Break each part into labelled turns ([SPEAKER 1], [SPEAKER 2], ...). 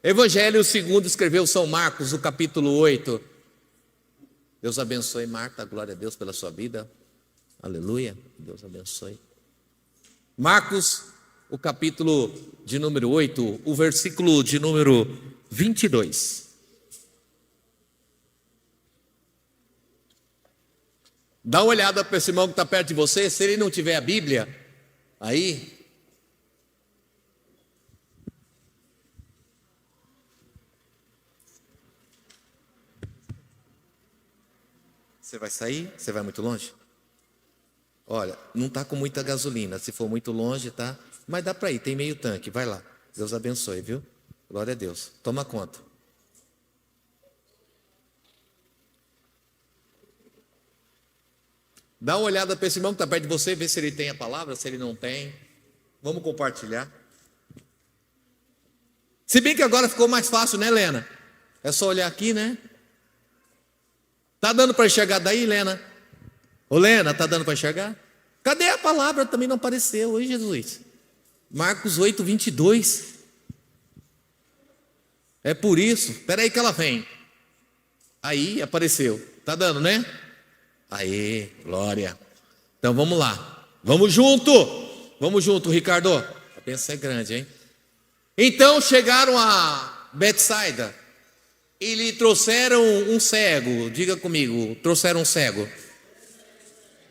[SPEAKER 1] Evangelho segundo escreveu São Marcos, o capítulo 8. Deus abençoe, Marta, glória a Deus pela sua vida. Aleluia, Deus abençoe. Marcos, o capítulo de número 8, o versículo de número 22. Dá uma olhada para esse irmão que está perto de você, se ele não tiver a Bíblia, aí... Você vai sair? Você vai muito longe? Olha, não está com muita gasolina. Se for muito longe, tá? Mas dá para ir, tem meio tanque. Vai lá. Deus abençoe, viu? Glória a Deus. Toma conta. Dá uma olhada para esse irmão que está perto de você, vê se ele tem a palavra, se ele não tem. Vamos compartilhar. Se bem que agora ficou mais fácil, né, Helena? É só olhar aqui, né? Tá dando para enxergar daí, Helena? Ô, Helena, tá dando para enxergar? Cadê a palavra? Também não apareceu. Oi, Jesus. Marcos 8, 22. É por isso. Espera aí que ela vem. Aí, apareceu. Tá dando, né? Aí, glória. Então, vamos lá. Vamos junto. Vamos junto, Ricardo. A bênção é grande, hein? Então, chegaram a Betsaida. E lhe trouxeram um cego. Diga comigo, trouxeram um cego.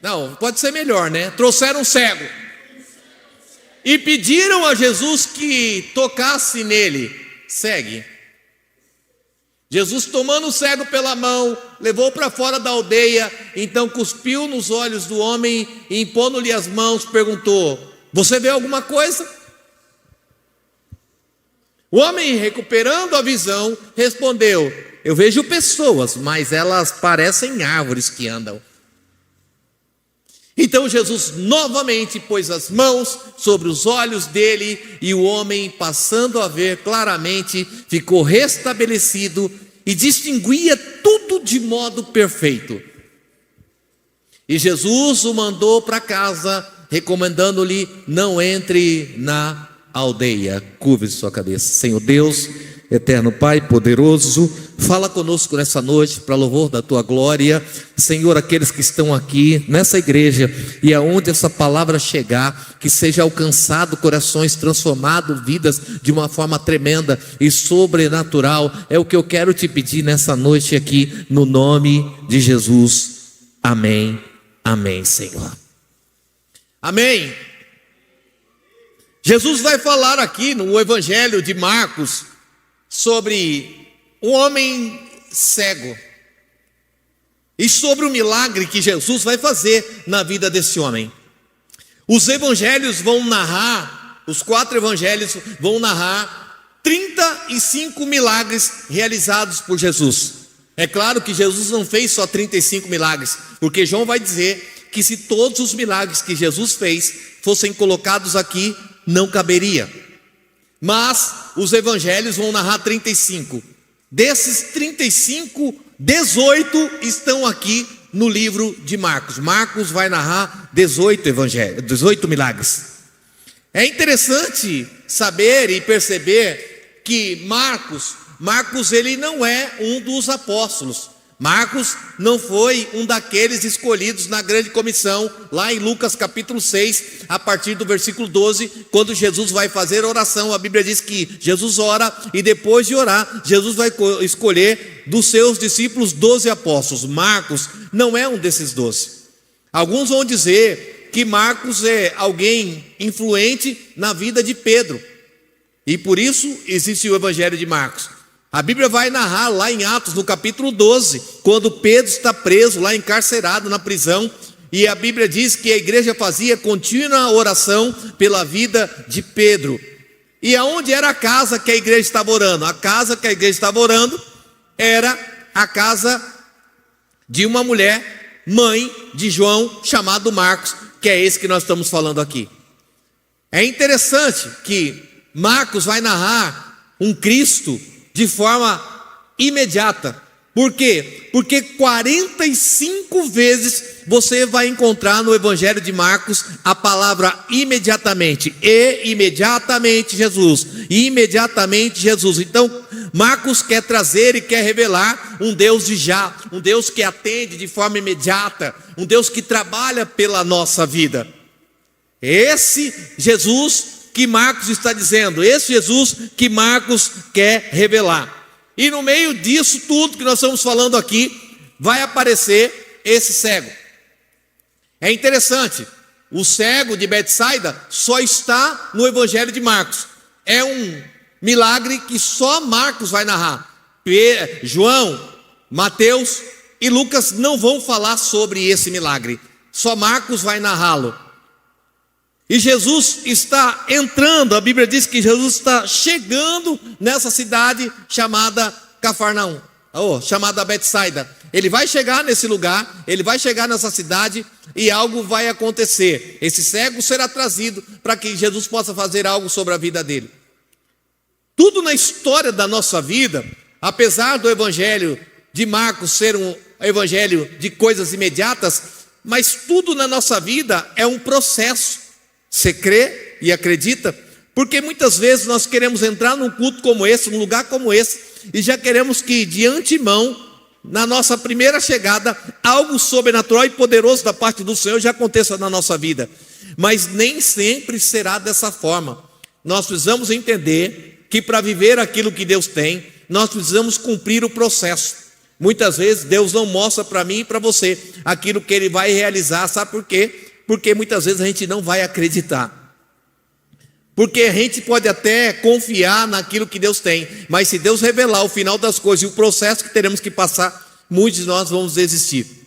[SPEAKER 1] Não, pode ser melhor, né? Trouxeram um cego. E pediram a Jesus que tocasse nele. Segue. Jesus, tomando o cego pela mão, levou para fora da aldeia. Então cuspiu nos olhos do homem e, impondo-lhe as mãos, perguntou: você vê alguma coisa? O homem, recuperando a visão, respondeu: eu vejo pessoas, mas elas parecem árvores que andam. Então Jesus novamente pôs as mãos sobre os olhos dele, e o homem, passando a ver claramente, ficou restabelecido e distinguia tudo de modo perfeito. E Jesus o mandou para casa, recomendando-lhe: não entre na aldeia. Curve sua cabeça. Senhor Deus, eterno Pai poderoso, fala conosco nessa noite para louvor da tua glória. Senhor, aqueles que estão aqui nessa igreja e aonde essa palavra chegar, que seja alcançado corações, transformado vidas de uma forma tremenda e sobrenatural. É o que eu quero te pedir nessa noite aqui, no nome de Jesus. Amém. Amém, Senhor. Amém. Jesus vai falar aqui no Evangelho de Marcos sobre um homem cego e sobre o milagre que Jesus vai fazer na vida desse homem. Os evangelhos vão narrar, os 4 evangelhos vão narrar 35 milagres realizados por Jesus. É claro que Jesus não fez só 35 milagres, porque João vai dizer que se todos os milagres que Jesus fez fossem colocados aqui, não caberia. Mas os evangelhos vão narrar 35. Desses 35, 18 estão aqui no livro de Marcos. Marcos vai narrar 18 milagres. É interessante saber e perceber que Marcos ele não é um dos apóstolos. Marcos não foi um daqueles escolhidos na grande comissão, lá em Lucas capítulo 6, a partir do versículo 12, quando Jesus vai fazer oração. A Bíblia diz que Jesus ora, e depois de orar, Jesus vai escolher dos seus discípulos 12 apóstolos. Marcos não é um desses 12. Alguns vão dizer que Marcos é alguém influente na vida de Pedro, e por isso existe o Evangelho de Marcos. A Bíblia vai narrar lá em Atos, no capítulo 12, quando Pedro está preso, lá encarcerado na prisão, e a Bíblia diz que a igreja fazia contínua oração pela vida de Pedro. E aonde era a casa que a igreja estava orando? A casa que a igreja estava orando era a casa de uma mulher, mãe de João, chamado Marcos, que é esse que nós estamos falando aqui. É interessante que Marcos vai narrar um Cristo de forma imediata. Por quê? Porque 45 vezes você vai encontrar no Evangelho de Marcos a palavra imediatamente. E imediatamente Jesus. Imediatamente Jesus. Então, Marcos quer trazer e quer revelar um Deus de já. Um Deus que atende de forma imediata. Um Deus que trabalha pela nossa vida. Esse Jesus que Marcos está dizendo. Esse Jesus que Marcos quer revelar. E no meio disso tudo que nós estamos falando aqui, vai aparecer esse cego. É interessante, o cego de Betsaida só está no Evangelho de Marcos. É um milagre que só Marcos vai narrar. João, Mateus e Lucas não vão falar sobre esse milagre. Só Marcos vai narrá-lo. E Jesus está entrando, a Bíblia diz que Jesus está chegando nessa cidade chamada Cafarnaum, chamada Betsaida. Ele vai chegar nesse lugar, ele vai chegar nessa cidade e algo vai acontecer. Esse cego será trazido para que Jesus possa fazer algo sobre a vida dele. Tudo na história da nossa vida, apesar do Evangelho de Marcos ser um evangelho de coisas imediatas, mas tudo na nossa vida é um processo. Você crê e acredita? Porque muitas vezes nós queremos entrar num culto como esse, num lugar como esse, e já queremos que de antemão, na nossa primeira chegada, algo sobrenatural e poderoso da parte do Senhor já aconteça na nossa vida. Mas nem sempre será dessa forma. Nós precisamos entender que para viver aquilo que Deus tem, nós precisamos cumprir o processo. Muitas vezes Deus não mostra para mim e para você aquilo que Ele vai realizar, sabe por quê? Porque muitas vezes a gente não vai acreditar. Porque a gente pode até confiar naquilo que Deus tem, mas se Deus revelar o final das coisas e o processo que teremos que passar, muitos de nós vamos desistir.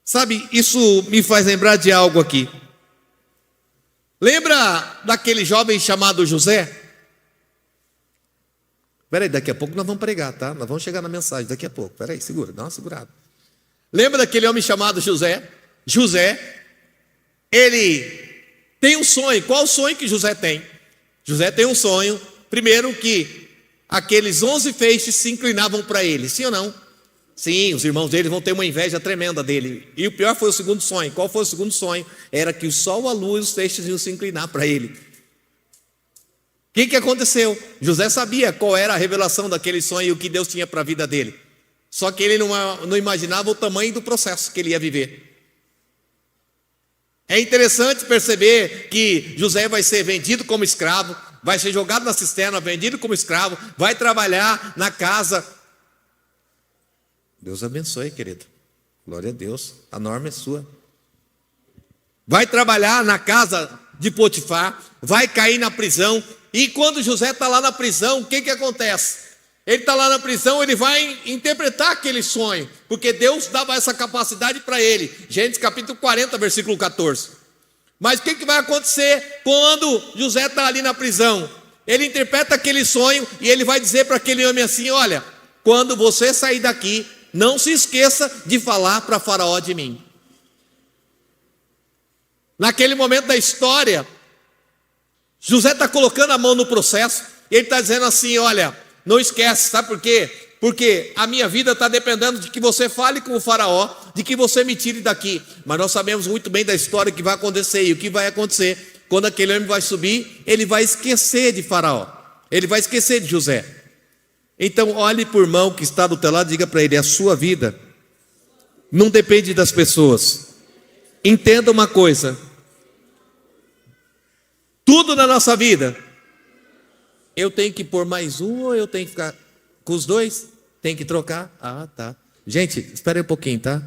[SPEAKER 1] Sabe, isso me faz lembrar de algo aqui. Lembra daquele jovem chamado José? Espera aí, daqui a pouco nós vamos pregar, tá? Nós vamos chegar na mensagem daqui a pouco. Espera aí, segura, dá uma segurada. Lembra daquele homem chamado José? José, ele tem um sonho. Qual o sonho que José tem? José tem um sonho, primeiro que aqueles 11 feixes se inclinavam para ele, sim ou não? Sim, os irmãos dele vão ter uma inveja tremenda dele. E o pior foi o segundo sonho. Qual foi o segundo sonho? Era que o sol, a lua e os feixes iam se inclinar para ele. O que aconteceu? José sabia qual era a revelação daquele sonho e o que Deus tinha para a vida dele. Só que ele não imaginava o tamanho do processo que ele ia viver. É interessante perceber que José vai ser vendido como escravo, vai ser jogado na cisterna, vendido como escravo, vai trabalhar na casa. Deus abençoe, querido. Glória a Deus, a norma é sua. Vai trabalhar na casa de Potifar, vai cair na prisão. E quando José está lá na prisão, o que acontece? Ele está lá na prisão, ele vai interpretar aquele sonho, porque Deus dava essa capacidade para ele. Gênesis capítulo 40, versículo 14. Mas o que vai acontecer quando José está ali na prisão? Ele interpreta aquele sonho e ele vai dizer para aquele homem assim: olha, quando você sair daqui, não se esqueça de falar para Faraó de mim. Naquele momento da história, José está colocando a mão no processo, e ele está dizendo assim: olha, não esquece, sabe por quê? Porque a minha vida está dependendo de que você fale com o Faraó, de que você me tire daqui. Mas nós sabemos muito bem da história que vai acontecer. E o que vai acontecer? Quando aquele homem vai subir, ele vai esquecer de Faraó, ele vai esquecer de José. Então olhe por irmão que está do teu lado e diga para ele: a sua vida não depende das pessoas. Entenda uma coisa: tudo na nossa vida, eu tenho que pôr mais um ou eu tenho que ficar com os dois? Tem que trocar? Ah, tá. Gente, espera aí um pouquinho, tá?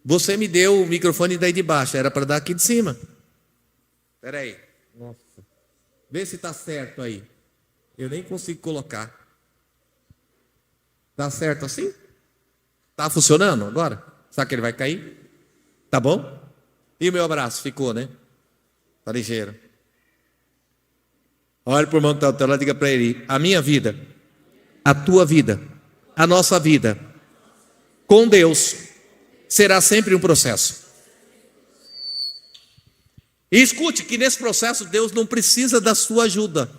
[SPEAKER 1] Você me deu o microfone daí de baixo, era para dar aqui de cima. Espera aí. Nossa. Vê se está certo aí. Eu nem consigo colocar. Está certo assim? Está funcionando agora? Sabe que ele vai cair? Tá bom? E o meu abraço? Ficou, né? Tá ligeiro. Olha para o irmão que está do teu lado e diga para ele: a minha vida, a tua vida, a nossa vida com Deus será sempre um processo. E escute que nesse processo Deus não precisa da sua ajuda.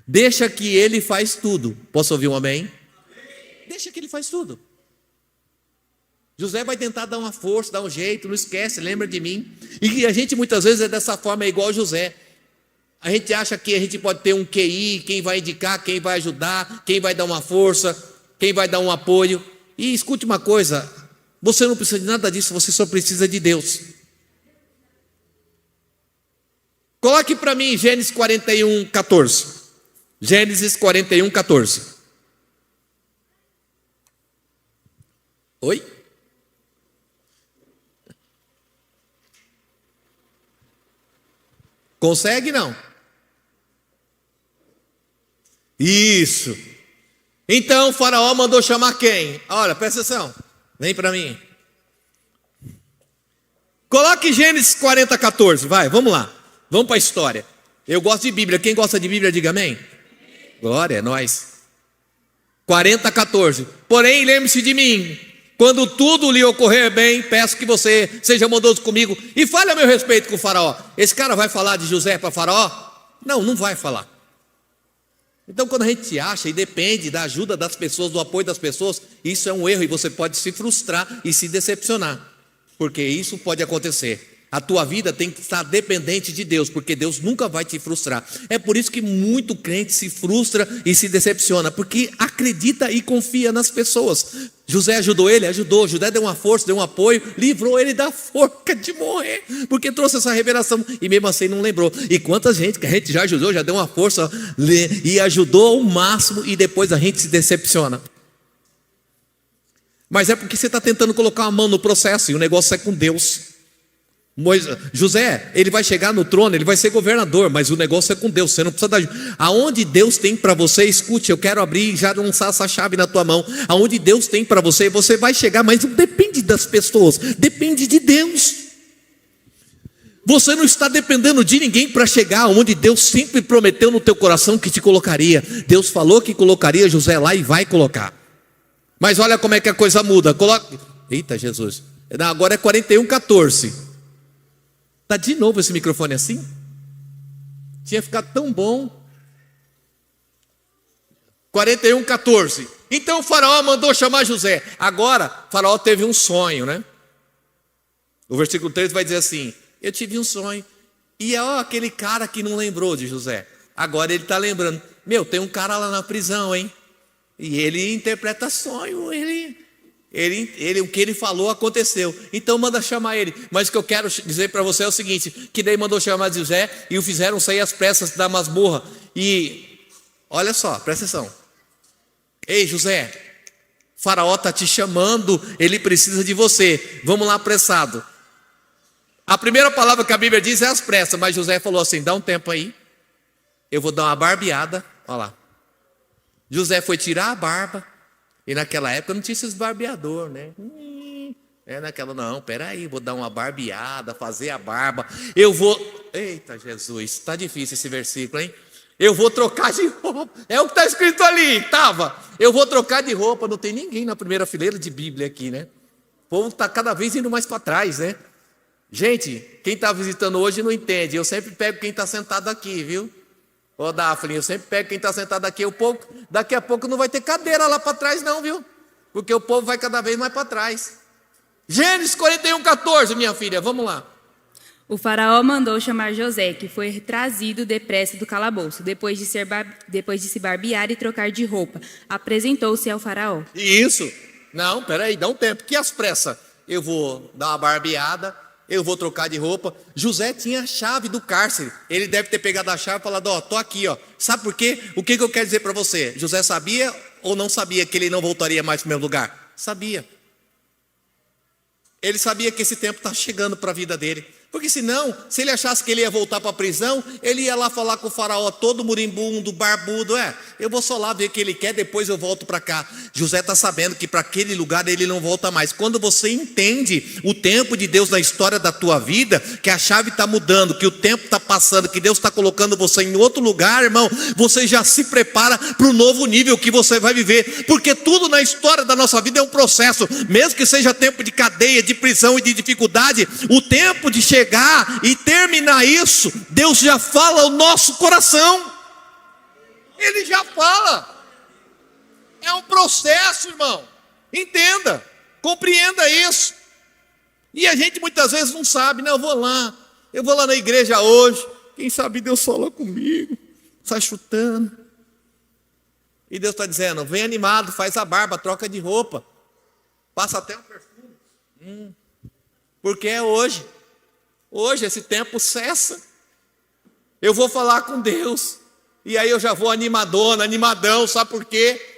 [SPEAKER 1] Deixa que ele faz tudo. Posso ouvir um amém? Deixa que ele faz tudo. José vai tentar dar uma força, dar um jeito, não esquece, lembra de mim. E a gente muitas vezes é dessa forma, é igual José. A gente acha que a gente pode ter um QI, quem vai indicar, quem vai ajudar, quem vai dar uma força, quem vai dar um apoio. E escute uma coisa, você não precisa de nada disso, você só precisa de Deus. Coloque para mim Gênesis 41, 14. Gênesis 41, 14. Oi? Consegue não? Isso. Então o faraó mandou chamar quem? Olha, presta atenção. Vem para mim. Coloque Gênesis 40, 14. Vai, vamos lá. Vamos para a história. Eu gosto de Bíblia. Quem gosta de Bíblia, diga amém. Glória, é nós. 40, 14. Porém, lembre-se de mim. Quando tudo lhe ocorrer bem, peço que você seja bondoso comigo e fale a meu respeito com o faraó. Esse cara vai falar de José para faraó? Não, não vai falar. Então quando a gente acha e depende da ajuda das pessoas, do apoio das pessoas, isso é um erro e você pode se frustrar e se decepcionar. Porque isso pode acontecer. A tua vida tem que estar dependente de Deus, porque Deus nunca vai te frustrar. É por isso que muito crente se frustra e se decepciona, porque acredita e confia nas pessoas. José ajudou ele? Ajudou. José deu uma força, deu um apoio, livrou ele da forca de morrer, porque trouxe essa revelação e mesmo assim não lembrou. E quanta gente que a gente já ajudou, já deu uma força e ajudou ao máximo e depois a gente se decepciona. Mas é porque você está tentando colocar a mão no processo e o negócio é com Deus. José, ele vai chegar no trono, ele vai ser governador, mas o negócio é com Deus, você não precisa dar. Aonde Deus tem para você, escute, eu quero abrir e já lançar essa chave na tua mão. Aonde Deus tem para você, você vai chegar, mas não depende das pessoas, depende de Deus. Você não está dependendo de ninguém para chegar onde Deus sempre prometeu no teu coração que te colocaria. Deus falou que colocaria José lá e vai colocar. Mas olha como é que a coisa muda. Eita Jesus, agora é 41, 14. Está de novo esse microfone assim? Tinha ficado tão bom. 41, 14. Então o faraó mandou chamar José. Agora, o faraó teve um sonho, né? O versículo 3 vai dizer assim: eu tive um sonho. E aquele cara que não lembrou de José. Agora ele está lembrando. Tem um cara lá na prisão, hein? E ele interpreta sonho, o que ele falou aconteceu. Então manda chamar ele. Mas o que eu quero dizer para você é o seguinte: que daí mandou chamar José e o fizeram sair às pressas da masmorra. E olha só, presta atenção. Ei José, faraó está te chamando, ele precisa de você. Vamos lá apressado. A primeira palavra que a Bíblia diz é às pressas. Mas José falou assim: dá um tempo aí, eu vou dar uma barbeada. Olha lá. José foi tirar a barba. E naquela época não tinha esses barbeador, né? Não, peraí, vou dar uma barbeada, fazer a barba. Eita Jesus, está difícil esse versículo, hein? Eu vou trocar de roupa. É o que está escrito ali, estava. Eu vou trocar de roupa. Não tem ninguém na primeira fileira de Bíblia aqui, né? O povo está cada vez indo mais para trás, né? Gente, quem está visitando hoje não entende. Eu sempre pego quem está sentado aqui, viu? Ô Daphne, eu sempre pego quem está sentado aqui. Daqui a pouco não vai ter cadeira lá para trás não, viu? Porque o povo vai cada vez mais para trás. Gênesis 41, 14, minha filha, vamos lá.
[SPEAKER 2] O faraó mandou chamar José, que foi trazido depressa do calabouço. Depois de se barbear e trocar de roupa, apresentou-se ao faraó.
[SPEAKER 1] Isso. Não, peraí, dá um tempo. Que às pressas? Eu vou dar uma barbeada, eu vou trocar de roupa. José tinha a chave do cárcere. Ele deve ter pegado a chave e falado: tô aqui, Sabe por quê? O que eu quero dizer para você? José sabia ou não sabia que ele não voltaria mais para o mesmo lugar? Sabia. Ele sabia que esse tempo está chegando para a vida dele. Porque senão, se ele achasse que ele ia voltar para a prisão, ele ia lá falar com o faraó, todo moribundo, barbudo. Eu vou só lá ver o que ele quer, depois eu volto para cá. José está sabendo que para aquele lugar ele não volta mais. Quando você entende o tempo de Deus na história da tua vida, que a chave está mudando, que o tempo está passando, que Deus está colocando você em outro lugar, irmão, você já se prepara para o novo nível que você vai viver. Porque tudo na história da nossa vida é um processo. Mesmo que seja tempo de cadeia, de prisão e de dificuldade, o tempo de chegar e terminar isso, Deus já fala ao nosso coração. Ele já fala. É um processo, irmão. Entenda, compreenda isso. E a gente muitas vezes não sabe, né? Eu vou lá na igreja hoje. Quem sabe Deus fala comigo. Sai chutando. E Deus está dizendo, vem animado, faz a barba, troca de roupa. Passa até um perfume. Porque é hoje. Hoje esse tempo cessa. Eu vou falar com Deus. E aí eu já vou animadona, animadão, sabe por quê?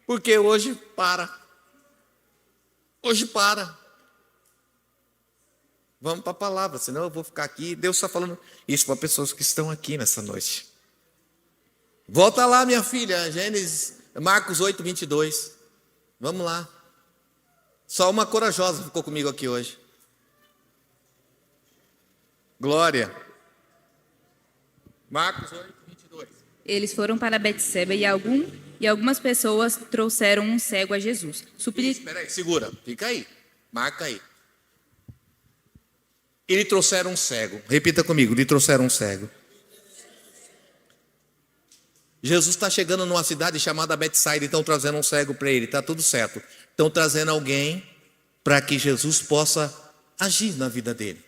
[SPEAKER 1] Porque hoje para. Hoje para. Vamos para a palavra, senão eu vou ficar aqui. Deus está falando isso para pessoas que estão aqui nessa noite. Volta lá, minha filha, Marcos 8, 22. Vamos lá. Só uma corajosa ficou comigo aqui hoje. Glória. Marcos 8, 22.
[SPEAKER 2] Eles foram para Betseba e algumas pessoas trouxeram um cego a Jesus.
[SPEAKER 1] Espera aí, segura, fica aí, marca aí. Eles trouxeram um cego. Repita comigo, lhe trouxeram um cego. Jesus está chegando numa cidade chamada Betsaida e estão trazendo um cego para ele, está tudo certo. Estão trazendo alguém para que Jesus possa agir na vida dele.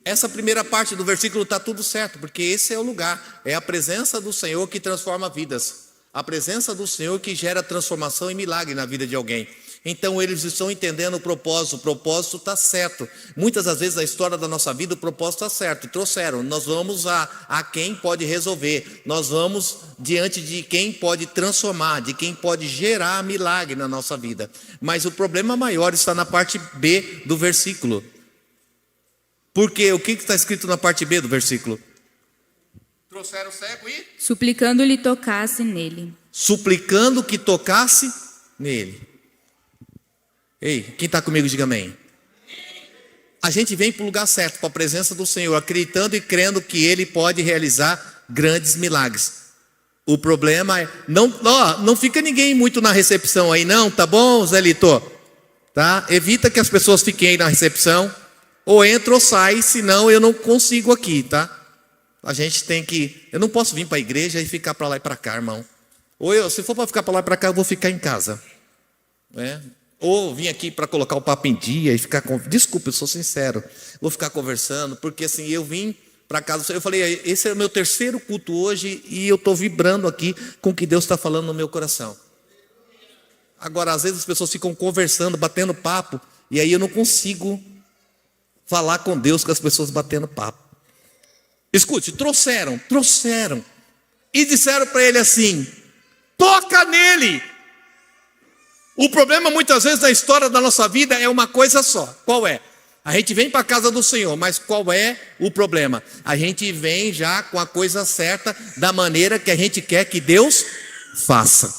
[SPEAKER 1] Essa primeira parte do versículo está tudo certo, porque esse é o lugar, é a presença do Senhor que transforma vidas. A presença do Senhor que gera transformação e milagre na vida de alguém. Então eles estão entendendo o propósito está certo. Muitas das vezes na história da nossa vida o propósito está certo. Trouxeram, nós vamos a quem pode resolver. Nós vamos diante de quem pode transformar, de quem pode gerar milagre na nossa vida. Mas o problema maior está na parte B do versículo. Porque o que está escrito na parte B do versículo? Trouxeram o cego e?
[SPEAKER 2] Suplicando-lhe tocasse nele.
[SPEAKER 1] Suplicando que tocasse nele. Ei, quem está comigo, diga amém. A gente vem para o lugar certo, para a presença do Senhor, acreditando e crendo que Ele pode realizar grandes milagres. O problema é, não fica ninguém muito na recepção aí não, tá bom, Zé Lito? Tá? Evita que as pessoas fiquem aí na recepção, ou entra ou sai, senão eu não consigo aqui, tá? A gente tem que, eu não posso vir para a igreja e ficar para lá e para cá, irmão. Ou se for para ficar para lá e para cá, eu vou ficar em casa, né? Ou vim aqui para colocar o papo em dia e ficar desculpa, eu sou sincero, vou ficar conversando, porque assim, eu vim para casa, eu falei, esse é o meu terceiro culto hoje e eu estou vibrando aqui com o que Deus está falando no meu coração. Agora, às vezes as pessoas ficam conversando, batendo papo, e aí eu não consigo falar com Deus com as pessoas batendo papo. Escute, trouxeram, e disseram para ele assim, toca nele. O problema muitas vezes na história da nossa vida é uma coisa só. Qual é? A gente vem para a casa do Senhor, mas qual é o problema? A gente vem já com a coisa certa, da maneira que a gente quer que Deus faça.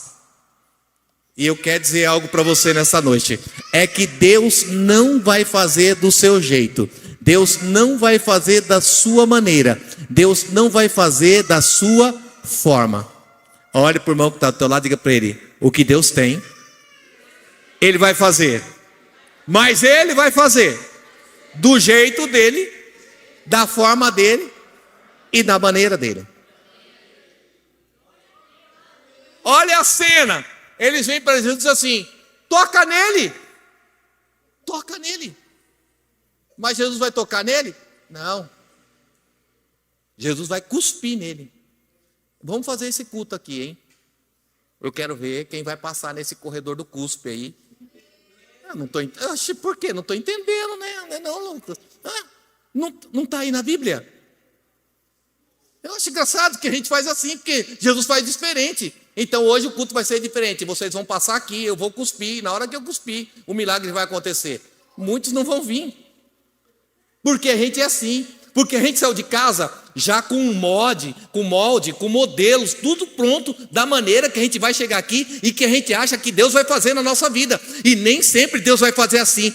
[SPEAKER 1] E eu quero dizer algo para você nessa noite. É que Deus não vai fazer do seu jeito. Deus não vai fazer da sua maneira. Deus não vai fazer da sua forma. Olhe para o irmão que está do teu lado e diga para ele, o que Deus tem, Ele vai fazer, mas Ele vai fazer do jeito dele, da forma dele e da maneira dele. Olha a cena, eles vêm para Jesus e dizem assim, toca nele, mas Jesus vai tocar nele? Não, Jesus vai cuspir nele. Vamos fazer esse culto aqui, hein? Eu quero ver quem vai passar nesse corredor do cuspe aí. Por quê? Não estou entendendo, né? Não está aí na Bíblia. Eu acho engraçado que a gente faz assim, porque Jesus faz diferente. Então hoje o culto vai ser diferente. Vocês vão passar aqui, eu vou cuspir. Na hora que eu cuspir, o milagre vai acontecer. Muitos não vão vir. Porque a gente é assim. Porque a gente saiu de casa já com um molde, com modelos, tudo pronto, da maneira que a gente vai chegar aqui e que a gente acha que Deus vai fazer na nossa vida. E nem sempre Deus vai fazer assim.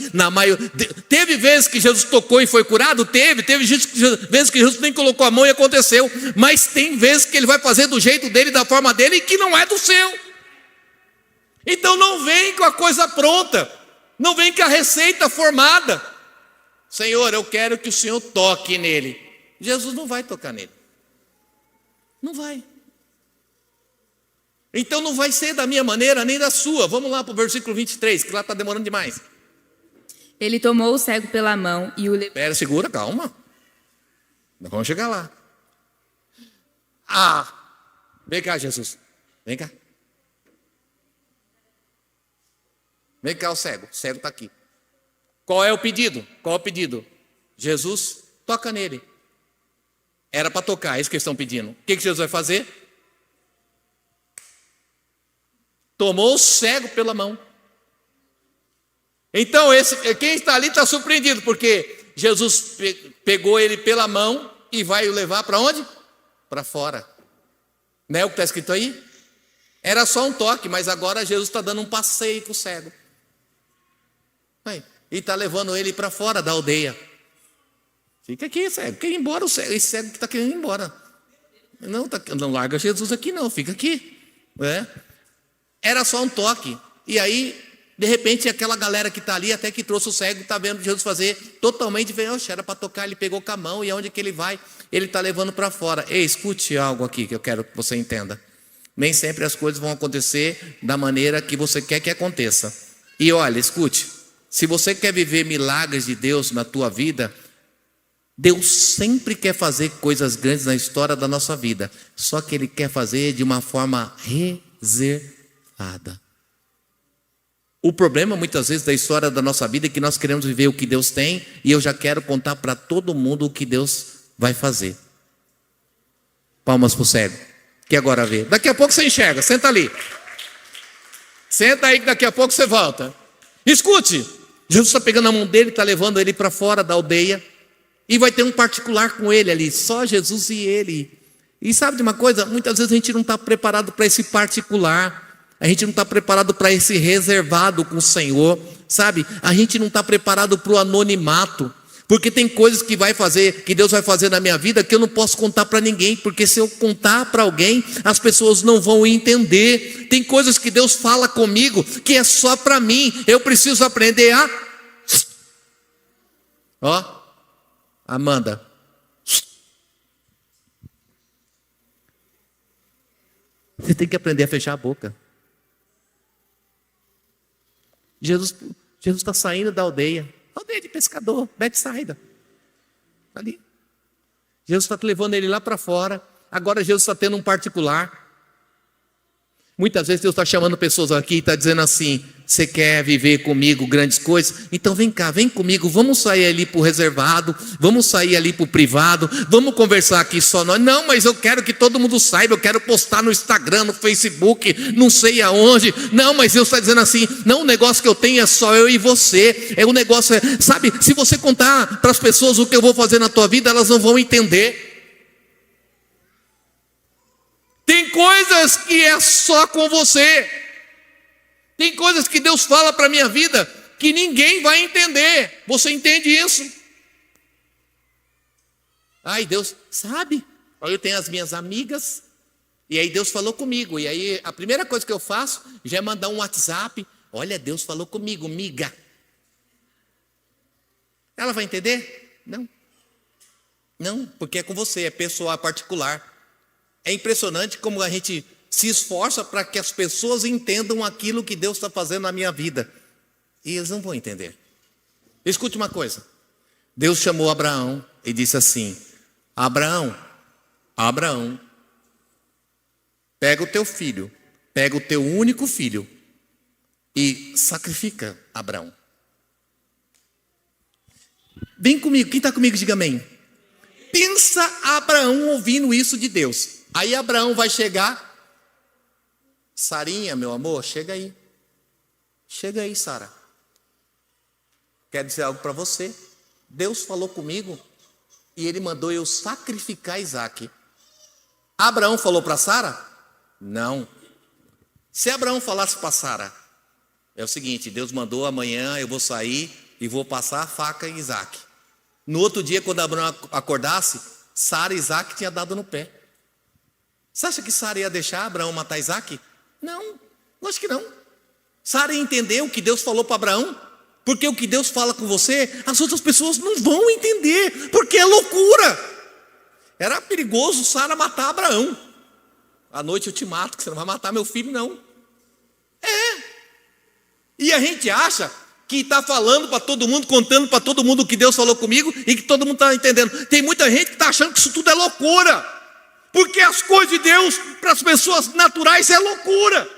[SPEAKER 1] Teve vezes que Jesus tocou e foi curado? Teve vezes que Jesus nem colocou a mão e aconteceu. Mas tem vezes que Ele vai fazer do jeito dele, da forma dele, e que não é do seu. Então não vem com a coisa pronta, não vem com a receita formada. Senhor, eu quero que o Senhor toque nele. Jesus não vai tocar nele. Não vai. Então não vai ser da minha maneira nem da sua. Vamos lá para o versículo 23, que lá está demorando demais.
[SPEAKER 2] Ele tomou o cego pela mão e o levou.
[SPEAKER 1] Espera, segura, calma. Nós vamos chegar lá. Vem cá, Jesus. Vem cá. Vem cá o cego. O cego está aqui. Qual é o pedido? Qual é o pedido? Jesus, toca nele. Era para tocar, é isso que eles estão pedindo. O que Jesus vai fazer? Tomou o cego pela mão. Então, quem está ali está surpreendido, porque Jesus pegou ele pela mão e vai o levar para onde? Para fora. Não é o que está escrito aí? Era só um toque, mas agora Jesus está dando um passeio com o cego. E está levando ele para fora da aldeia. Fica aqui, cego. Quer ir embora, esse cego que está querendo ir embora. Não larga Jesus aqui não, fica aqui. Era só um toque. E aí, de repente, aquela galera que está ali, até que trouxe o cego, está vendo Jesus fazer totalmente diferente. Era para tocar, ele pegou com a mão, e aonde que ele vai? Ele está levando para fora. Ei, escute algo aqui que eu quero que você entenda. Nem sempre as coisas vão acontecer da maneira que você quer que aconteça. E olha, escute. Se você quer viver milagres de Deus na tua vida, Deus sempre quer fazer coisas grandes na história da nossa vida. Só que Ele quer fazer de uma forma reservada. O problema muitas vezes da história da nossa vida é que nós queremos viver o que Deus tem, e eu já quero contar para todo mundo o que Deus vai fazer. Palmas para o cego, que agora vê. Daqui a pouco você enxerga, senta ali. Senta aí que daqui a pouco você volta. Escute, Jesus está pegando a mão dele, está levando ele para fora da aldeia, e vai ter um particular com ele ali, só Jesus e ele. E sabe de uma coisa? Muitas vezes a gente não está preparado para esse particular. A gente não está preparado para esse reservado com o Senhor, sabe? A gente não está preparado para o anonimato, porque tem coisas que Deus vai fazer na minha vida que eu não posso contar para ninguém, porque se eu contar para alguém, as pessoas não vão entender. Tem coisas que Deus fala comigo que é só para mim. Eu preciso aprender Amanda. Você tem que aprender a fechar a boca. Jesus está saindo da aldeia de pescador, Betsaida. Ali. Jesus está levando ele lá para fora. Agora Jesus está tendo um particular. Muitas vezes Deus está chamando pessoas aqui e está dizendo assim: você quer viver comigo grandes coisas? Então vem cá, vem comigo, vamos sair ali para o reservado, vamos sair ali para o privado, vamos conversar aqui só nós. Não, mas eu quero que todo mundo saiba, eu quero postar no Instagram, no Facebook, não sei aonde. Não, mas Deus está dizendo assim: não, o negócio que eu tenho é só eu e você. O negócio sabe, se você contar para as pessoas o que eu vou fazer na tua vida, elas não vão entender. Tem coisas que é só com você. Tem coisas que Deus fala para a minha vida que ninguém vai entender. Você entende isso? Deus sabe. Eu tenho as minhas amigas, e aí Deus falou comigo. E aí a primeira coisa que eu faço já é mandar um WhatsApp. Olha, Deus falou comigo, miga. Ela vai entender? Não, porque é com você, é pessoal, é particular. É impressionante como a gente se esforça para que as pessoas entendam aquilo que Deus está fazendo na minha vida. E eles não vão entender. Escute uma coisa. Deus chamou Abraão e disse assim: Abraão, pega o teu filho, pega o teu único filho e sacrifica Abraão. Vem comigo, quem está comigo diga amém. Pensa Abraão ouvindo isso de Deus. Aí Abraão vai chegar. Sarinha, meu amor, chega aí. Chega aí, Sara. Quero dizer algo para você. Deus falou comigo e Ele mandou eu sacrificar Isaac. Abraão falou para Sara? Não. Se Abraão falasse para Sara, é o seguinte: Deus mandou, amanhã eu vou sair e vou passar a faca em Isaac. No outro dia, quando Abraão acordasse, Sara e Isaac tinha dado no pé. Você acha que Sara ia deixar Abraão matar Isaac? Não, acho que não. Sara ia entender o que Deus falou para Abraão, porque o que Deus fala com você, as outras pessoas não vão entender, porque é loucura. Era perigoso Sara matar Abraão. À noite eu te mato, que você não vai matar meu filho, não. E a gente acha que está falando para todo mundo, contando para todo mundo o que Deus falou comigo e que todo mundo está entendendo. Tem muita gente que está achando que isso tudo é loucura, porque as coisas de Deus para as pessoas naturais é loucura.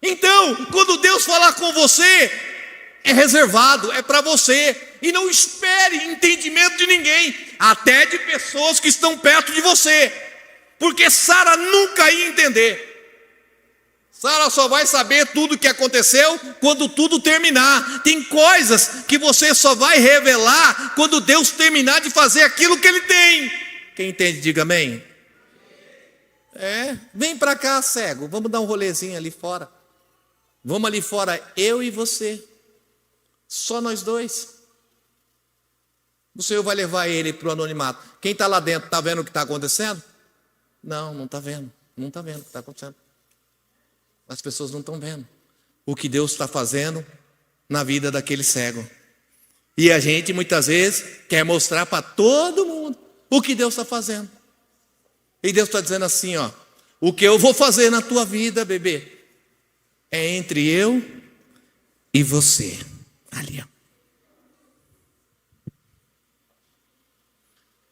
[SPEAKER 1] Então, quando Deus falar com você, é reservado, é para você. E não espere entendimento de ninguém, até de pessoas que estão perto de você, porque Sara nunca ia entender. Sara só vai saber tudo o que aconteceu quando tudo terminar. Tem coisas que você só vai revelar quando Deus terminar de fazer aquilo que Ele tem. Quem entende, diga amém. Vem para cá, cego, vamos dar um rolezinho ali fora. Vamos ali fora, eu e você, só nós dois. O Senhor vai levar ele para o anonimato. Quem está lá dentro, está vendo o que está acontecendo? Não está vendo. Não está vendo o que está acontecendo. As pessoas não estão vendo o que Deus está fazendo na vida daquele cego. E a gente muitas vezes quer mostrar para todo mundo o que Deus está fazendo. E Deus está dizendo assim, ó: o que eu vou fazer na tua vida, bebê, é entre eu e você. Ali, ó.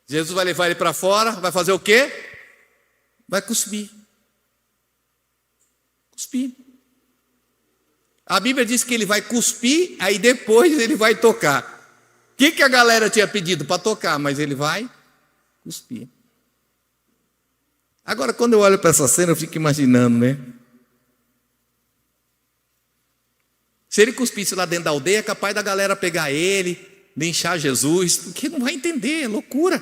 [SPEAKER 1] Jesus vai levar ele para fora, vai fazer o quê? Vai cuspir. Cuspir. A Bíblia diz que ele vai cuspir, aí depois ele vai tocar. O que a galera tinha pedido para tocar? Mas ele vai cuspir. Agora, quando eu olho para essa cena, eu fico imaginando, né? Se ele cuspisse lá dentro da aldeia, é capaz da galera pegar ele, linchar Jesus, porque não vai entender, é loucura,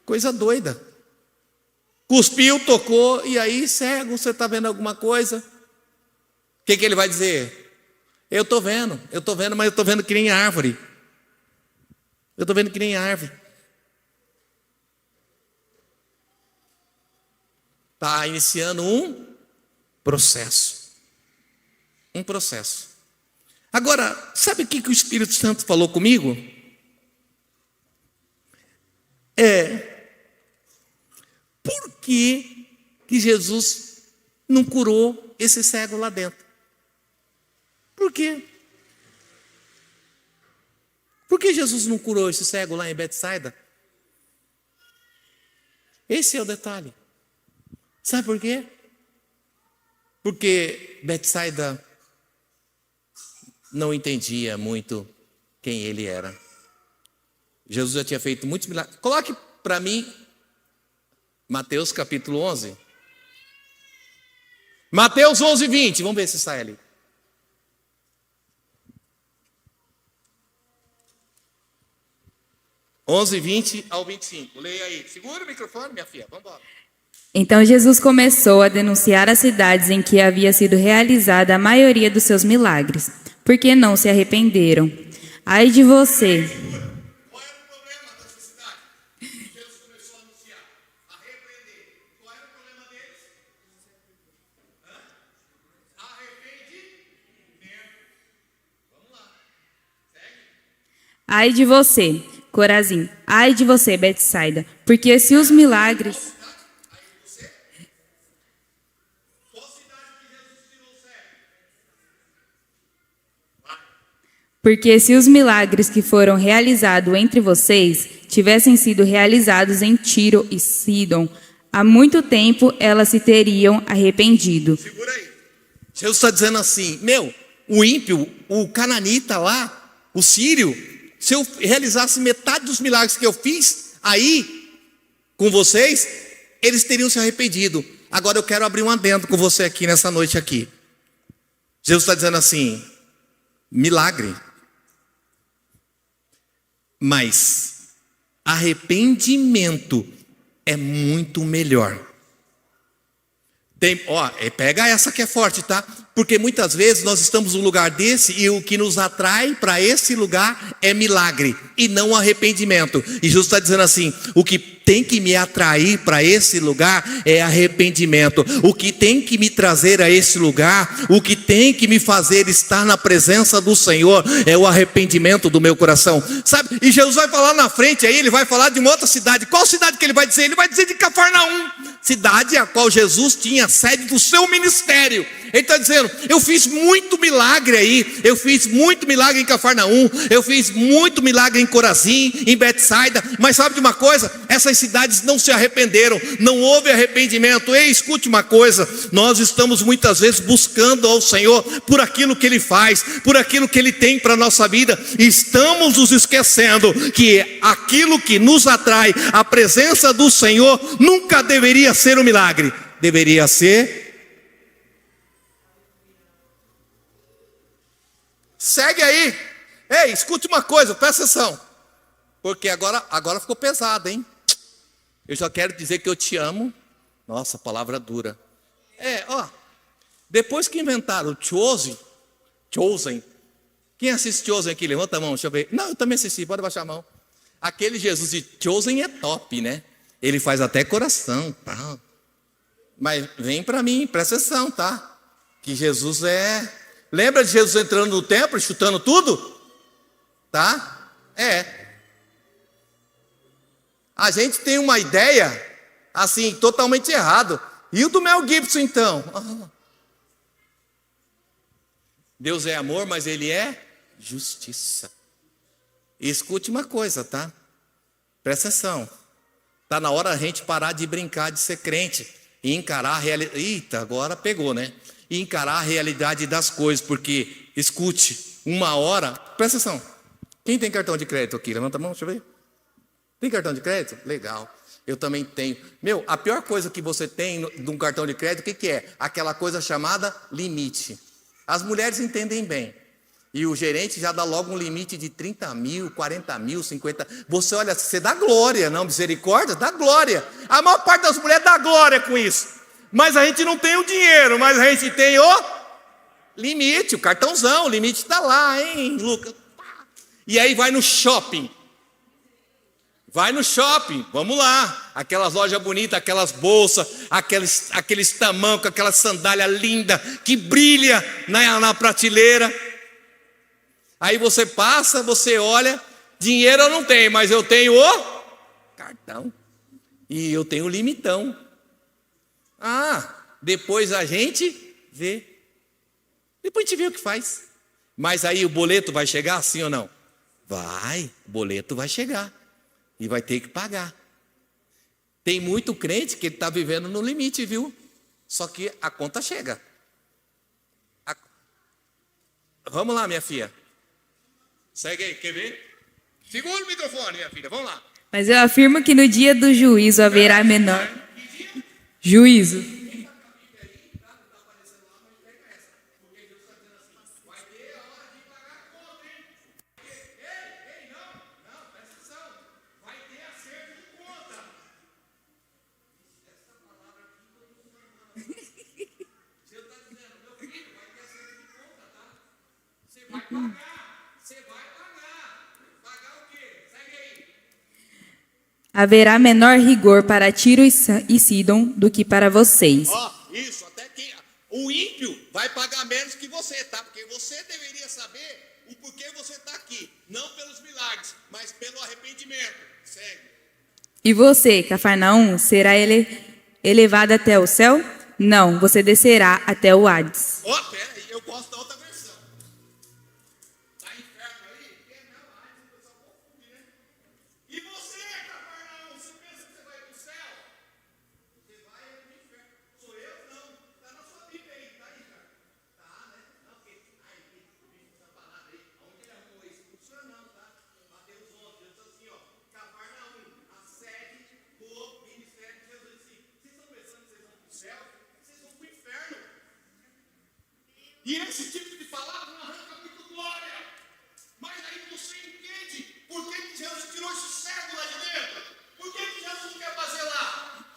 [SPEAKER 1] coisa doida. Cuspiu, tocou, e aí, cego, você está vendo alguma coisa? O que ele vai dizer? Eu estou vendo, mas eu estou vendo que nem árvore. Eu estou vendo que nem árvore. Está iniciando um processo. Um processo. Agora, sabe o que o Espírito Santo falou comigo? Por que Jesus não curou esse cego lá dentro? Por quê? Por que Jesus não curou esse cego lá em Betsaida? Esse é o detalhe. Sabe por quê? Porque Betsaida não entendia muito quem ele era. Jesus já tinha feito muitos milagres. Coloque para mim Mateus capítulo 11. Mateus 11, 20. Vamos ver se sai ali. (11, 20 ao 25). Leia aí. Segura o microfone, minha filha. Vamos embora.
[SPEAKER 2] Então Jesus começou a denunciar as cidades em que havia sido realizada a maioria dos seus milagres, porque não se arrependeram. Ai de você!
[SPEAKER 1] Qual era o problema dessa cidade? Jesus começou a anunciar, a repreender. Qual era o problema deles? Arrependimento. Vamos lá. Segue.
[SPEAKER 2] Ai de você, Corazim! Ai de você, Betsaida! Porque se os milagres... Porque se os milagres que foram realizados entre vocês tivessem sido realizados em Tiro e Sidom, há muito tempo elas se teriam arrependido.
[SPEAKER 1] Segura aí. Jesus está dizendo assim, o ímpio, o cananita lá, o sírio, se eu realizasse metade dos milagres que eu fiz aí com vocês, eles teriam se arrependido. Agora eu quero abrir um adendo com você aqui nessa noite aqui. Jesus está dizendo assim, milagre. Mas arrependimento é muito melhor. Pega essa que é forte, tá? Porque muitas vezes nós estamos num lugar desse e o que nos atrai para esse lugar é milagre e não arrependimento. E Jesus está dizendo assim, o que tem que me atrair para esse lugar é arrependimento. O que tem que me trazer a esse lugar, o que tem que me fazer estar na presença do Senhor é o arrependimento do meu coração. Sabe? E Jesus vai falar na frente aí, ele vai falar de uma outra cidade. Qual cidade que ele vai dizer? Ele vai dizer de Cafarnaum. cidade a qual Jesus tinha sede do seu ministério. Ele está dizendo: eu fiz muito milagre aí, eu fiz muito milagre em Cafarnaum, eu fiz muito milagre em Corazim, em Betsaida, mas sabe de uma coisa? Essas cidades não se arrependeram, não houve arrependimento. Ei, escute uma coisa, nós estamos muitas vezes buscando ao Senhor por aquilo que Ele faz, por aquilo que Ele tem para a nossa vida, e estamos nos esquecendo que aquilo que nos atrai, a presença do Senhor, nunca deveria ser um milagre, deveria ser. Segue aí. Ei, escute uma coisa, presta atenção, porque agora ficou pesado, hein? Eu já quero dizer que eu te amo. Nossa, palavra dura. Depois que inventaram o Chosen, quem assiste Chosen aqui? Levanta a mão, deixa eu ver. Não, eu também assisti, pode baixar a mão. Aquele Jesus de Chosen é top, né? Ele faz até coração, tá? Mas vem para mim, presta atenção, tá? Que Jesus é... Lembra de Jesus entrando no templo, chutando tudo? Tá? A gente tem uma ideia, assim, totalmente errado. E o do Mel Gibson, então? Deus é amor, mas Ele é justiça. E escute uma coisa, tá? Presta atenção. Está na hora a gente parar de brincar de ser crente e encarar a realidade. Eita, agora pegou, né? E encarar a realidade das coisas, porque, escute, uma hora, presta atenção. Quem tem cartão de crédito aqui? Levanta a mão, deixa eu ver. Tem cartão de crédito? Legal. Eu também tenho. Meu, a pior coisa que você tem de um cartão de crédito, o que é? Aquela coisa chamada limite. As mulheres entendem bem. E o gerente já dá logo um limite de 30 mil, 40 mil, 50. Você olha, você dá glória, não misericórdia? Dá glória. A maior parte das mulheres dá glória com isso. Mas a gente não tem o dinheiro, mas a gente tem o limite, o cartãozão, o limite está lá, hein, Lucas? E aí vai no shopping. Vai no shopping, vamos lá. Aquelas lojas bonitas, aquelas bolsas, aqueles tamancos, aquela sandália linda que brilha na prateleira. Aí você passa, você olha, dinheiro eu não tenho, mas eu tenho o cartão. E eu tenho o limitão. Depois a gente vê. Depois a gente vê o que faz. Mas aí o boleto vai chegar, sim ou não? Vai, o boleto vai chegar. E vai ter que pagar. Tem muito crente que ele está vivendo no limite, viu? Só que a conta chega. Vamos lá, minha filha. Segue aí, quer ver? Segura o microfone, minha filha, vamos lá.
[SPEAKER 2] Mas eu afirmo que no dia do juízo haverá menor juízo. Haverá menor rigor para Tiro e Sidom do que para vocês.
[SPEAKER 1] Isso, até que o ímpio vai pagar menos que você, tá? Porque você deveria saber o porquê você está aqui. Não pelos milagres, mas pelo arrependimento. Segue.
[SPEAKER 2] E você, Cafarnaum, será elevado até o céu? Não, você descerá até o Hades.
[SPEAKER 1] Pera aí, eu gosto da outra versão. Tá inferno aí? Não, Hades, o pessoal confunde, né? E você, Cafarnaum, você pensa que você vai para o céu? Você vai para o inferno. Sou eu? Não. Está na sua Bíblia aí, tá aí, cara? Tá, né? Não, porque aí, essa palavra aí, onde ele arrumou isso? Não funciona não, tá? Mateus 11, eu disse assim, ó, Cafarnaum, a sede do ministério de Jesus. Vocês estão pensando que vocês vão para o céu? Vocês vão para o inferno. E esse tipo de palavra não arranca muito glória. Mas aí você entende por que Jesus tirou esse cego lá de dentro. Por que Jesus quer fazer lá?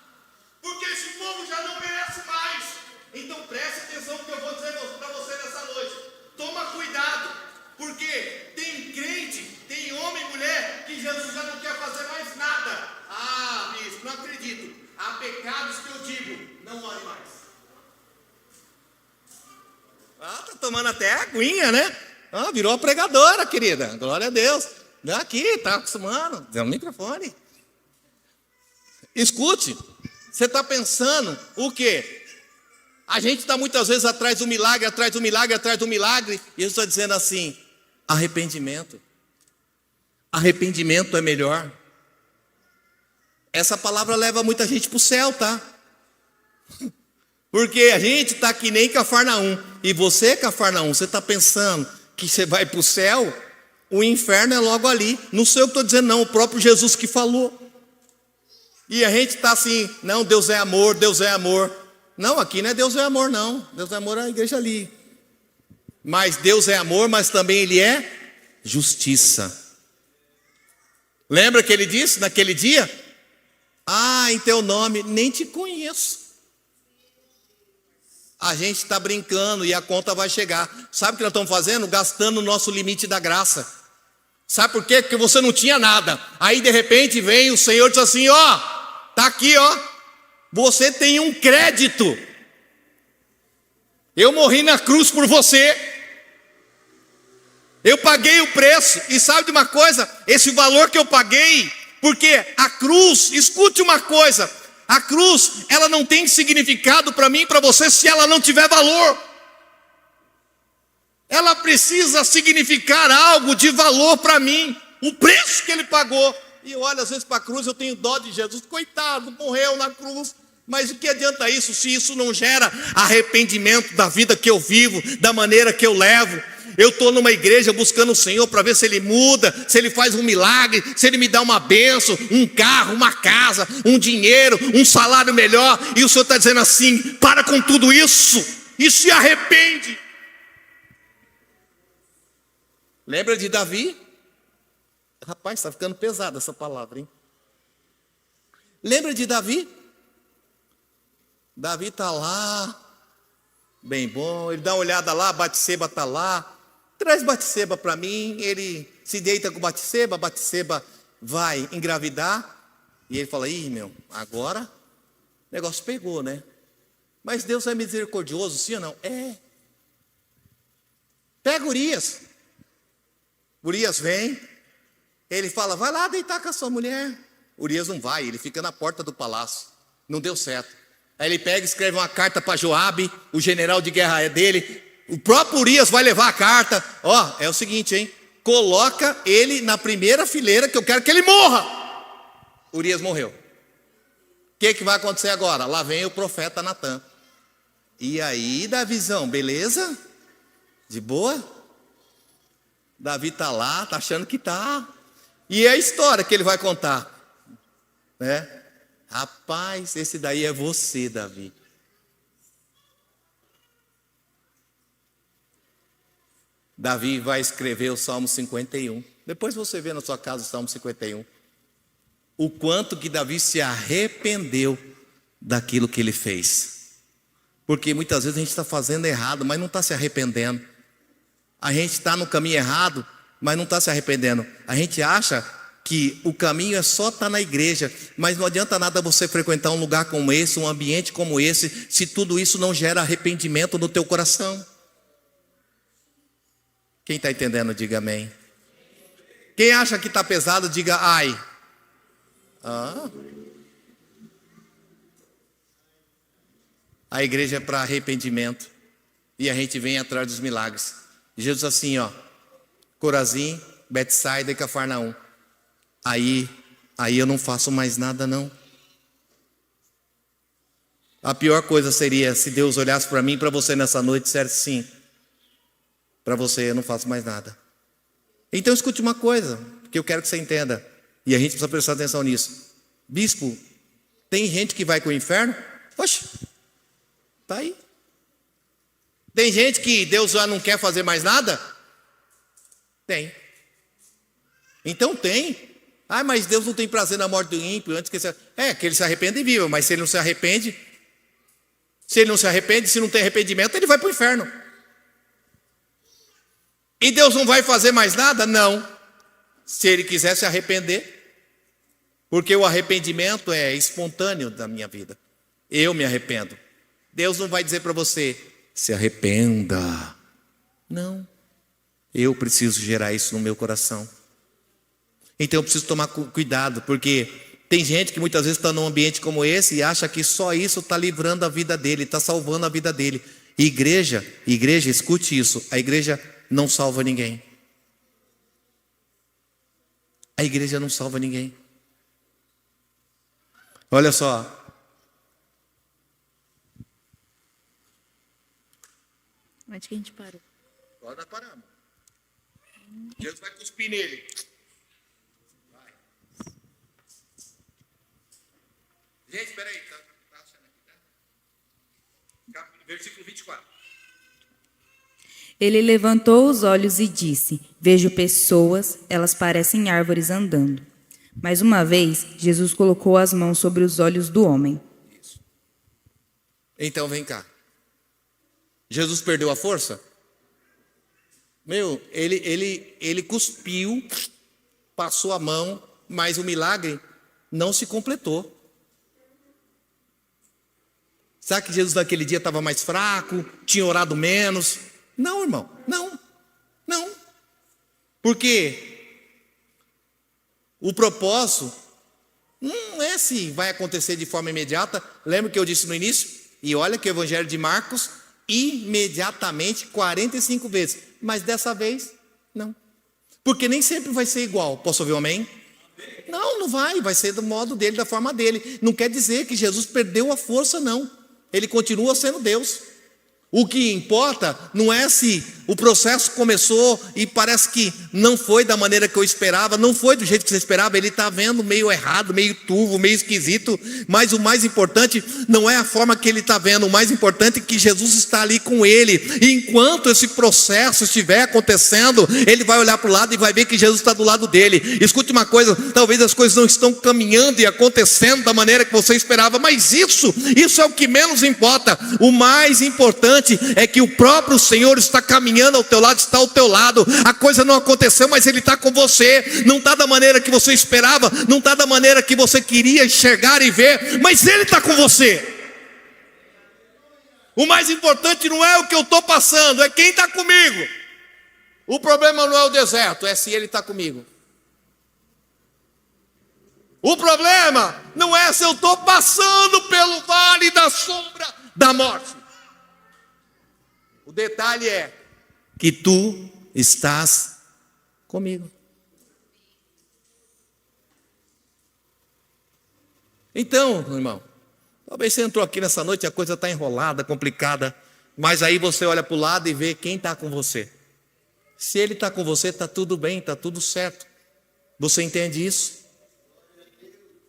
[SPEAKER 1] Porque esse povo já não merece mais. Então preste atenção no que eu vou dizer para você nessa noite. Toma cuidado, porque tem crente, tem homem e mulher que Jesus já não quer fazer mais nada. Bispo, não acredito. Há pecados que eu digo, não ore mais. Tá tomando até aguinha, né? Virou pregadora, querida. Glória a Deus. Aqui, tá acostumando. Deu um microfone. Escute. Você está pensando o quê? A gente está muitas vezes atrás do milagre, atrás do milagre, atrás do milagre. E Jesus está dizendo assim: arrependimento. Arrependimento é melhor. Essa palavra leva muita gente para o céu, tá? Porque a gente está que nem Cafarnaum. E você, Cafarnaum, você está pensando que você vai para o céu? O inferno é logo ali. Não sei o que estou dizendo não, o próprio Jesus que falou. E a gente está assim: não, Deus é amor, Deus é amor. Não, aqui não é Deus é amor não. Deus é amor é a igreja ali. Mas Deus é amor, mas também Ele é justiça. Lembra que Ele disse naquele dia? Ah, em teu nome nem te conheço. A gente está brincando e a conta vai chegar. Sabe o que nós estamos fazendo? Gastando o nosso limite da graça. Sabe por quê? Porque você não tinha nada. Aí de repente vem o Senhor e diz assim: ó, tá aqui, ó. Você tem um crédito. Eu morri na cruz por você. Eu paguei o preço. E sabe de uma coisa? Esse valor que eu paguei, porque a cruz, escute uma coisa, a cruz, ela não tem significado para mim e para você se ela não tiver valor. Ela precisa significar algo de valor para mim, o preço que Ele pagou. E eu olho às vezes para a cruz, eu tenho dó de Jesus, coitado, morreu na cruz. Mas o que adianta isso se isso não gera arrependimento da vida que eu vivo, da maneira que eu levo? Eu estou numa igreja buscando o Senhor para ver se Ele muda, se Ele faz um milagre, se Ele me dá uma bênção, um carro, uma casa, um dinheiro, um salário melhor. E o Senhor está dizendo assim: para com tudo isso e se arrepende. Lembra de Davi? Rapaz, está ficando pesada essa palavra, hein? Lembra de Davi? Davi está lá, bem bom, ele dá uma olhada lá, Batseba está lá, traz Batseba para mim, ele se deita com Batseba, Batseba vai engravidar, e ele fala: ih, meu, agora o negócio pegou, né? Mas Deus é misericordioso, sim ou não? É. Pega Urias. Urias vem, ele fala: vai lá deitar com a sua mulher. Urias não vai, ele fica na porta do palácio, não deu certo. Aí ele pega e escreve uma carta para Joabe, o general de guerra dele. O próprio Urias vai levar a carta. Ó, é o seguinte, hein? Coloca ele na primeira fileira que eu quero que ele morra. Urias morreu. O que vai acontecer agora? Lá vem o profeta Natan. E aí, Davizão, beleza? De boa? Davi está lá, está achando que está. E é a história que ele vai contar, né? Rapaz, esse daí é você, Davi. Davi vai escrever o Salmo 51. Depois você vê na sua casa o Salmo 51. O quanto que Davi se arrependeu daquilo que ele fez. Porque muitas vezes a gente está fazendo errado, mas não está se arrependendo. A gente está no caminho errado, mas não está se arrependendo. A gente acha que o caminho é só estar na igreja, mas não adianta nada você frequentar um lugar como esse, um ambiente como esse, se tudo isso não gera arrependimento no teu coração. Quem está entendendo, diga amém. Quem acha que está pesado, diga ai. A igreja é para arrependimento, e a gente vem atrás dos milagres. Jesus assim, ó, Corazim, Betsaida e Cafarnaum. Aí eu não faço mais nada não. A pior coisa seria se Deus olhasse para mim e para você nessa noite e dissesse sim. Para você eu não faço mais nada. Então escute uma coisa, que eu quero que você entenda. E a gente precisa prestar atenção nisso. Bispo, tem gente que vai para o inferno? Oxe, está aí. Tem gente que Deus já não quer fazer mais nada? Tem. Então tem. Ah, mas Deus não tem prazer na morte do ímpio antes que ele se arrependa e viva. Mas se ele não se arrepende, se não tem arrependimento, ele vai para o inferno. E Deus não vai fazer mais nada? Não. Se ele quiser se arrepender, porque o arrependimento é espontâneo da minha vida. Eu me arrependo. Deus não vai dizer para você: se arrependa. Não. Eu preciso gerar isso no meu coração. Então eu preciso tomar cuidado, porque Tem gente que muitas vezes está num ambiente como esse e acha que só isso está livrando a vida dele, está salvando a vida dele. Igreja, escute isso, a igreja não salva ninguém. A igreja não salva ninguém. Olha só.
[SPEAKER 2] Onde que a gente parou?
[SPEAKER 1] Agora nós paramos. Deus vai cuspir nele. Vai. Gente, espera aí. Tá achando aqui, tá? Versículo 24.
[SPEAKER 2] Ele levantou os olhos e disse: Vejo pessoas, elas parecem árvores andando. Mais uma vez, Jesus colocou as mãos sobre os olhos do homem.
[SPEAKER 1] Isso. Então vem cá. Jesus perdeu a força? Ele cuspiu, passou a mão, mas o milagre não se completou. Será que Jesus naquele dia estava mais fraco, tinha orado menos? Não, irmão, não. Porque o propósito não é se vai acontecer de forma imediata. Lembra que eu disse no início? E olha que o Evangelho de Marcos, imediatamente 45 vezes. Mas dessa vez, não. Porque nem sempre vai ser igual. Posso ouvir um amém? Não vai ser do modo dele, da forma dele. Não quer dizer que Jesus perdeu a força, não. Ele continua sendo Deus. O que importa não é se o processo começou e parece que não foi da maneira que eu esperava, não foi do jeito que você esperava, ele está vendo meio errado, meio turvo, meio esquisito, mas o mais importante não é a forma que ele está vendo, o mais importante é que Jesus está ali com ele, e enquanto esse processo estiver acontecendo, ele vai olhar para o lado e vai ver que Jesus está do lado dele. Escute uma coisa, talvez as coisas não estão caminhando e acontecendo da maneira que você esperava, mas isso é o que menos importa. O mais importante é que o próprio Senhor está caminhando ao teu lado, está ao teu lado. A coisa não aconteceu, mas Ele está com você. Não está da maneira que você esperava, não está da maneira que você queria enxergar e ver, mas Ele está com você. O mais importante não é o que eu estou passando, é quem está comigo. O problema não é o deserto, é se Ele está comigo. O problema não é se eu estou passando pelo vale da sombra da morte. O detalhe é que tu estás comigo. Então, irmão, talvez você entrou aqui nessa noite, a coisa está enrolada, complicada, mas aí você olha para o lado e vê quem está com você. Se Ele está com você, está tudo bem, está tudo certo. Você entende isso?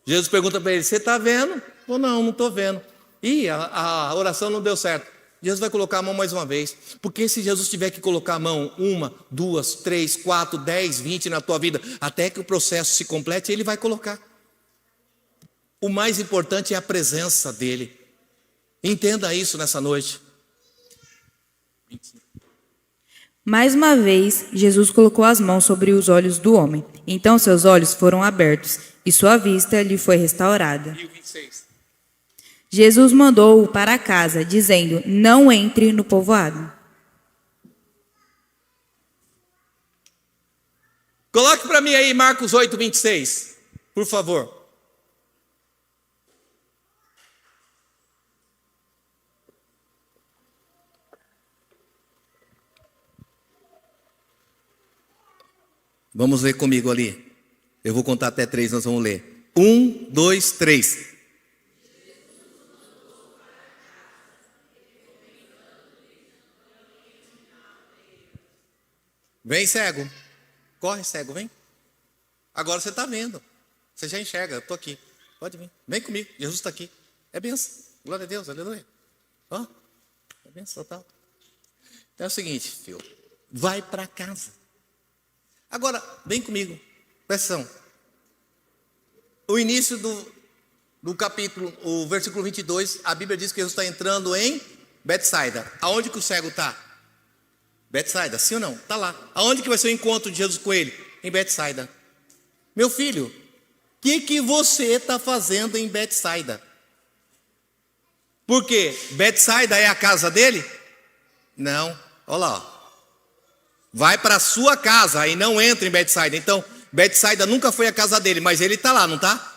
[SPEAKER 1] Jesus pergunta para ele: você está vendo? Ou não estou vendo. Ih, a oração não deu certo. Jesus vai colocar a mão mais uma vez, porque se Jesus tiver que colocar a mão 1, 2, 3, 4, 10, 20 na tua vida, até que o processo se complete, Ele vai colocar. O mais importante é a presença dEle. Entenda isso nessa noite.
[SPEAKER 2] Mais uma vez, Jesus colocou as mãos sobre os olhos do homem. Então seus olhos foram abertos e sua vista lhe foi restaurada.
[SPEAKER 1] E o 26.
[SPEAKER 2] Jesus mandou-o para casa, dizendo: não entre no povoado.
[SPEAKER 1] Coloque para mim aí Marcos 8, 26, por favor. Vamos ler comigo ali. Eu vou contar até 3, nós vamos ler. 1, 2, 3. Vem, cego. Corre, cego, vem. Agora você está vendo. Você já enxerga, eu estou aqui. Pode vir. Vem comigo, Jesus está aqui. É benção. Glória a Deus, aleluia. Ó, é benção total. Então é o seguinte, filho. Vai para casa. Agora, vem comigo. Presta atenção. O início do capítulo, o versículo 22, a Bíblia diz que Jesus está entrando em Betsaida. Aonde que o cego está? Betsaida, sim ou não? Está lá. Aonde que vai ser o encontro de Jesus com ele? Em Betsaida. Meu filho, o que você está fazendo em Betsaida? Por quê? Betsaida é a casa dele? Não. Olha lá. Ó. Vai para a sua casa e não entra em Betsaida. Então, Betsaida nunca foi a casa dele, mas ele está lá, não está?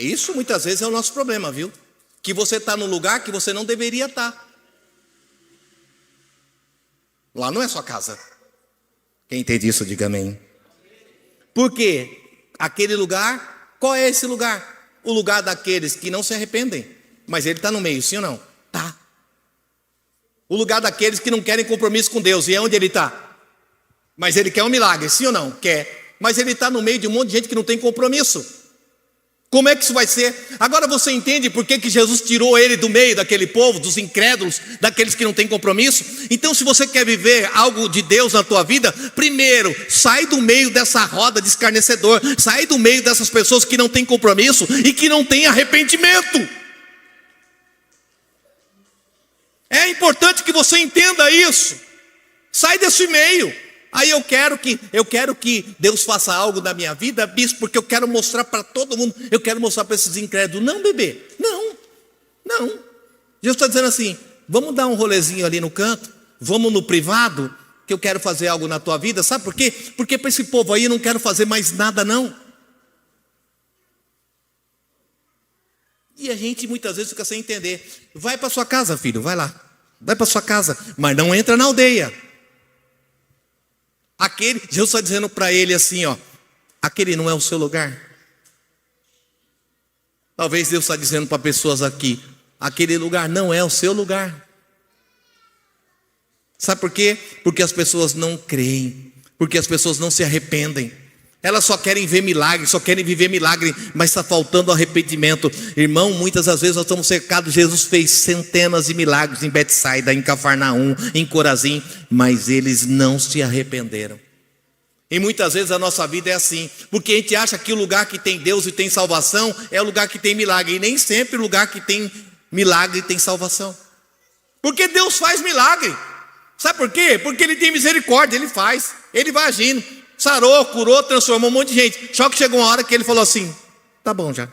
[SPEAKER 1] Isso muitas vezes é o nosso problema, viu? Que você está num lugar que você não deveria estar. Lá não é sua casa. Quem entende isso, diga amém. Por quê? Aquele lugar, qual é esse lugar? O lugar daqueles que não se arrependem. Mas ele está no meio, sim ou não? Tá. O lugar daqueles que não querem compromisso com Deus. E é onde ele está? Mas ele quer um milagre, sim ou não? Quer. Mas ele está no meio de um monte de gente que não tem compromisso. Como é que isso vai ser? Agora você entende por que Jesus tirou ele do meio daquele povo, dos incrédulos, daqueles que não têm compromisso? Então, se você quer viver algo de Deus na tua vida, primeiro, sai do meio dessa roda de escarnecedor, sai do meio dessas pessoas que não têm compromisso e que não têm arrependimento. É importante que você entenda isso. Sai desse meio. Aí eu quero que Deus faça algo na minha vida, bispo, porque eu quero mostrar para todo mundo, eu quero mostrar para esses incrédulos. Não, bebê, não. Jesus está dizendo assim, vamos dar um rolezinho ali no canto, vamos no privado, que eu quero fazer algo na tua vida. Sabe por quê? Porque para esse povo aí eu não quero fazer mais nada não. E a gente muitas vezes fica sem entender. Vai para sua casa, filho, vai lá. Vai para sua casa, mas não entra na aldeia. Jesus está dizendo para ele assim, ó, aquele não é o seu lugar. Talvez Deus está dizendo para pessoas aqui, aquele lugar não é o seu lugar. Sabe por quê? Porque as pessoas não creem, porque as pessoas não se arrependem. Elas só querem ver milagre, só querem viver milagre, mas está faltando arrependimento. Irmão, muitas das vezes nós estamos cercados. Jesus fez centenas de milagres em Betsaida, em Cafarnaum, em Corazim, mas eles não se arrependeram. E muitas vezes a nossa vida é assim, porque a gente acha que o lugar que tem Deus e tem salvação é o lugar que tem milagre, e nem sempre o lugar que tem milagre tem salvação. Porque Deus faz milagre. Sabe por quê? Porque Ele tem misericórdia, Ele faz, Ele vai agindo. Sarou, curou, transformou um monte de gente. Só que chegou uma hora que ele falou assim, tá bom já.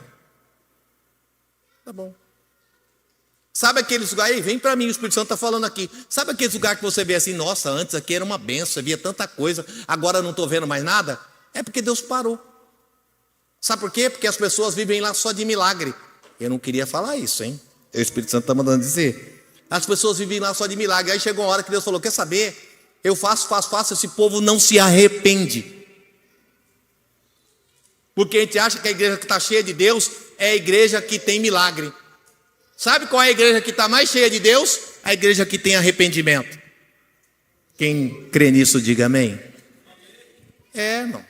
[SPEAKER 1] Tá bom. Sabe aqueles lugares, aí vem para mim, o Espírito Santo está falando aqui. Sabe aqueles lugares que você vê assim, nossa, antes aqui era uma benção, via tanta coisa, agora não estou vendo mais nada? É porque Deus parou. Sabe por quê? Porque as pessoas vivem lá só de milagre. Eu não queria falar isso, hein? O Espírito Santo está mandando dizer. As pessoas vivem lá só de milagre. Aí chegou uma hora que Deus falou, quer saber? Eu faço, esse povo não se arrepende. Porque a gente acha que a igreja que está cheia de Deus é a igreja que tem milagre. Sabe qual é a igreja que está mais cheia de Deus? A igreja que tem arrependimento. Quem crê nisso, diga amém. Não.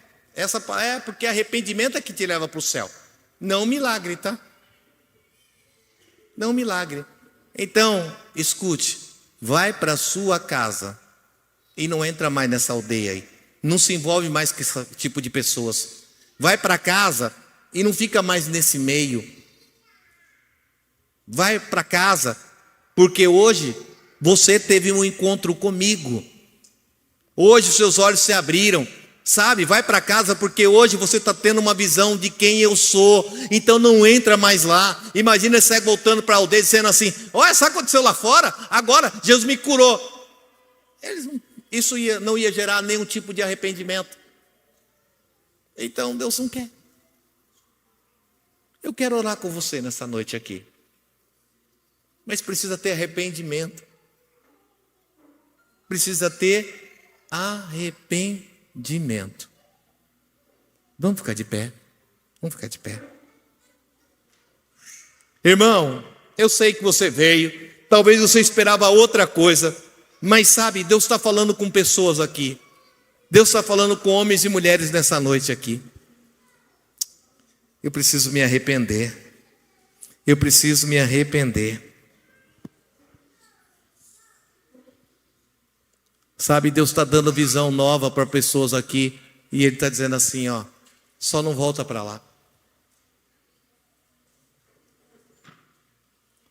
[SPEAKER 1] Porque arrependimento é que te leva para o céu. Não milagre, tá? Não milagre. Então, escute. Vai para a sua casa. E não entra mais nessa aldeia aí. Não se envolve mais com esse tipo de pessoas. Vai para casa e não fica mais nesse meio. Vai para casa, porque hoje você teve um encontro comigo. Hoje seus olhos se abriram. Sabe, vai para casa porque hoje você está tendo uma visão de quem eu sou. Então não entra mais lá. Imagina esse cego voltando para a aldeia dizendo assim, olha, sabe o que aconteceu lá fora? Agora Jesus me curou. Isso não ia gerar nenhum tipo de arrependimento. Então Deus não quer. Eu quero orar com você nessa noite aqui. Mas precisa ter arrependimento. Precisa ter arrependimento. Vamos ficar de pé. Vamos ficar de pé. Irmão, eu sei que você veio. Talvez você esperava outra coisa. Mas sabe, Deus está falando com pessoas aqui. Deus está falando com homens e mulheres nessa noite aqui. Eu preciso me arrepender. Eu preciso me arrepender. Sabe, Deus está dando visão nova para pessoas aqui. E Ele está dizendo assim, ó, só não volta para lá.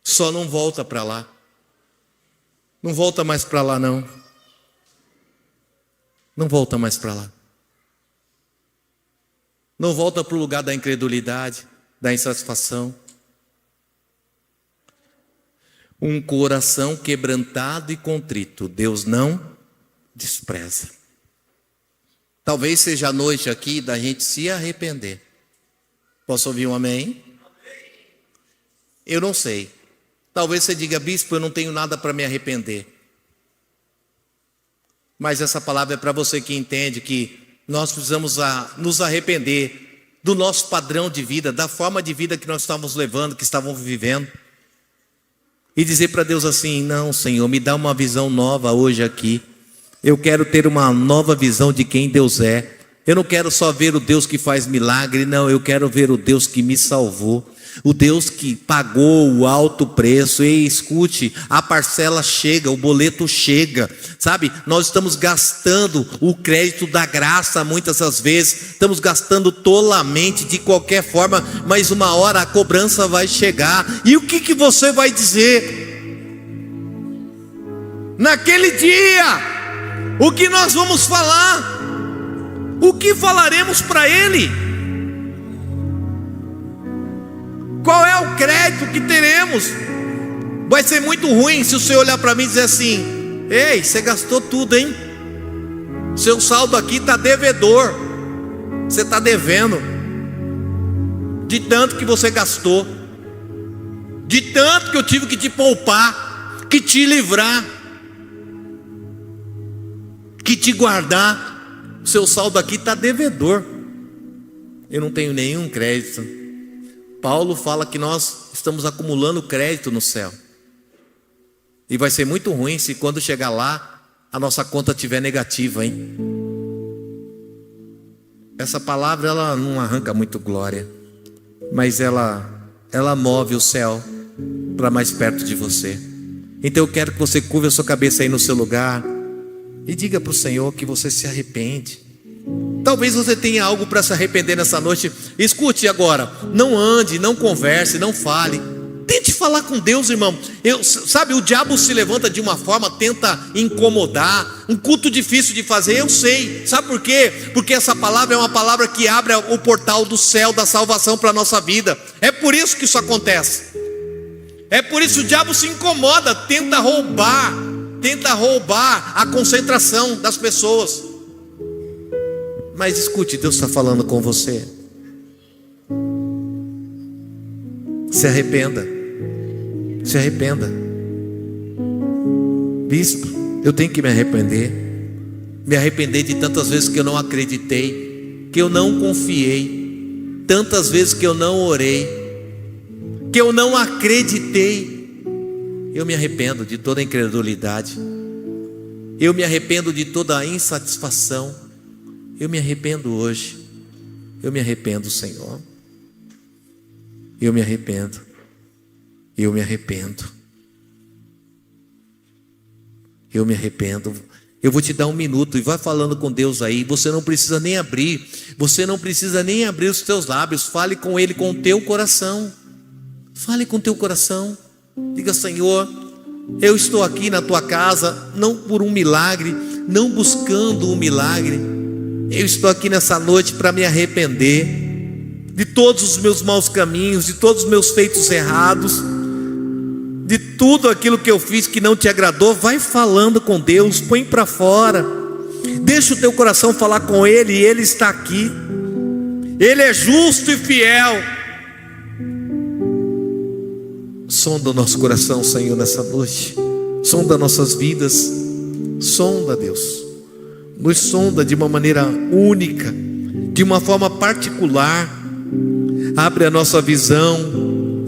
[SPEAKER 1] Só não volta para lá. Não volta mais para lá, não. Não volta mais para lá. Não volta para o lugar da incredulidade, da insatisfação. Um coração quebrantado e contrito, Deus não despreza. Talvez seja a noite aqui da gente se arrepender. Posso ouvir um amém? Eu não sei. Talvez você diga: bispo, eu não tenho nada para me arrepender. Mas essa palavra é para você que entende que nós precisamos nos arrepender do nosso padrão de vida, da forma de vida que nós estávamos levando, que estávamos vivendo. E dizer para Deus assim: não, Senhor, me dá uma visão nova hoje aqui. Eu quero ter uma nova visão de quem Deus é. Eu não quero só ver o Deus que faz milagre, não, eu quero ver o Deus que me salvou, o Deus que pagou o alto preço. E escute, a parcela chega, o boleto chega, sabe? Nós estamos gastando o crédito da graça muitas das vezes, estamos gastando tolamente, de qualquer forma, mas uma hora a cobrança vai chegar. E o que você vai dizer naquele dia? O que nós vamos falar? O que falaremos para Ele? Qual é o crédito que teremos? Vai ser muito ruim se o Senhor olhar para mim e dizer assim: ei, você gastou tudo, hein? Seu saldo aqui está devedor. Você está devendo de tanto que você gastou, de tanto que eu tive que te poupar, que te livrar, que te guardar. Seu saldo aqui está devedor. Eu não tenho nenhum crédito. Paulo fala que nós estamos acumulando crédito no céu. E vai ser muito ruim se quando chegar lá a nossa conta estiver negativa, hein? Essa palavra, ela não arranca muito glória, mas ela move o céu para mais perto de você. Então eu quero que você curva a sua cabeça aí no seu lugar e diga para o Senhor que você se arrepende. Talvez você tenha algo para se arrepender nessa noite. Escute agora, não ande, não converse, não fale. Tente falar com Deus, irmão. Sabe, o diabo se levanta de uma forma, tenta incomodar. Um culto difícil de fazer, eu sei. Sabe por quê? Porque essa palavra é uma palavra que abre o portal do céu, da salvação para a nossa vida. É por isso que isso acontece. É por isso que o diabo se incomoda, tenta roubar a concentração das pessoas. Mas escute, Deus está falando com você. Se arrependa. Se arrependa. Bispo, eu tenho que me arrepender. Me arrepender de tantas vezes que eu não acreditei, que eu não confiei, tantas vezes que eu não orei, que eu não acreditei. Eu me arrependo de toda a incredulidade. Eu me arrependo de toda a insatisfação. Eu me arrependo hoje. Eu me arrependo, Senhor. Eu me arrependo. Eu me arrependo. Eu me arrependo. Eu vou te dar 1 minuto e vai falando com Deus aí. Você não precisa nem abrir. Você não precisa nem abrir os teus lábios. Fale com Ele com o teu coração. Fale com o teu coração. Diga: Senhor, eu estou aqui na tua casa, não por um milagre, não buscando um milagre. Eu estou aqui nessa noite para me arrepender de todos os meus maus caminhos, de todos os meus feitos errados, de tudo aquilo que eu fiz que não te agradou. Vai falando com Deus, põe para fora, deixa o teu coração falar com Ele, e Ele está aqui. Ele é justo e fiel. Sonda o nosso coração, Senhor, nessa noite. Sonda nossas vidas. Sonda, Deus. Nos sonda de uma maneira única, de uma forma particular. Abre a nossa visão,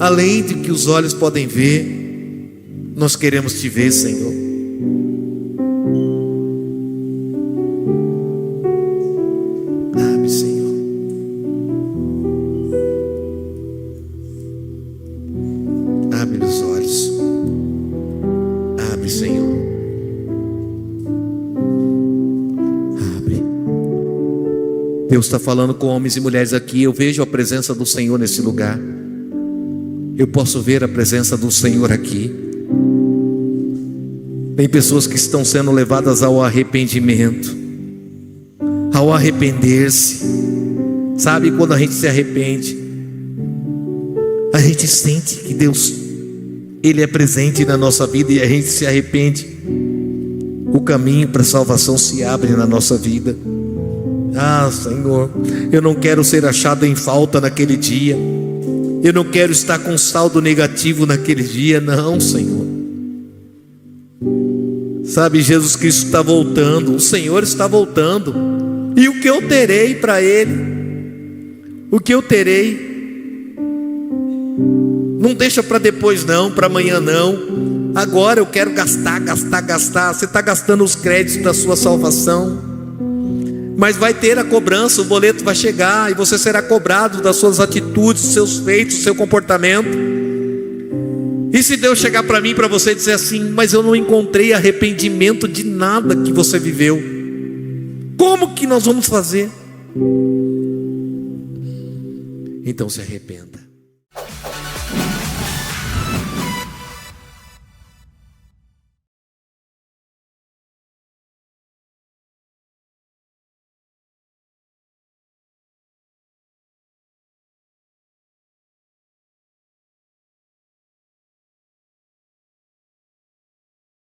[SPEAKER 1] além de que os olhos podem ver. Nós queremos te ver, Senhor. Abre, Senhor. Abre os olhos. Abre, Senhor. Deus está falando com homens e mulheres aqui. Eu vejo a presença do Senhor nesse lugar. Eu posso ver a presença do Senhor aqui. Tem pessoas que estão sendo levadas ao arrependimento, ao arrepender-se. Sabe, quando a gente se arrepende, a gente sente que Deus, Ele é presente na nossa vida, e a gente se arrepende. O caminho para a salvação se abre na nossa vida. Ah, Senhor, eu não quero ser achado em falta naquele dia. Eu não quero estar com saldo negativo naquele dia, não, Senhor. Sabe, Jesus Cristo está voltando, o Senhor está voltando. E o que eu terei para Ele? O que eu terei? Não deixa para depois não, para amanhã não. Agora eu quero gastar. Você está gastando os créditos da sua salvação. Mas vai ter a cobrança, o boleto vai chegar e você será cobrado das suas atitudes, dos seus feitos, do seu comportamento. E se Deus chegar para mim e para você e dizer assim: mas eu não encontrei arrependimento de nada que você viveu, como que nós vamos fazer? Então se arrependa.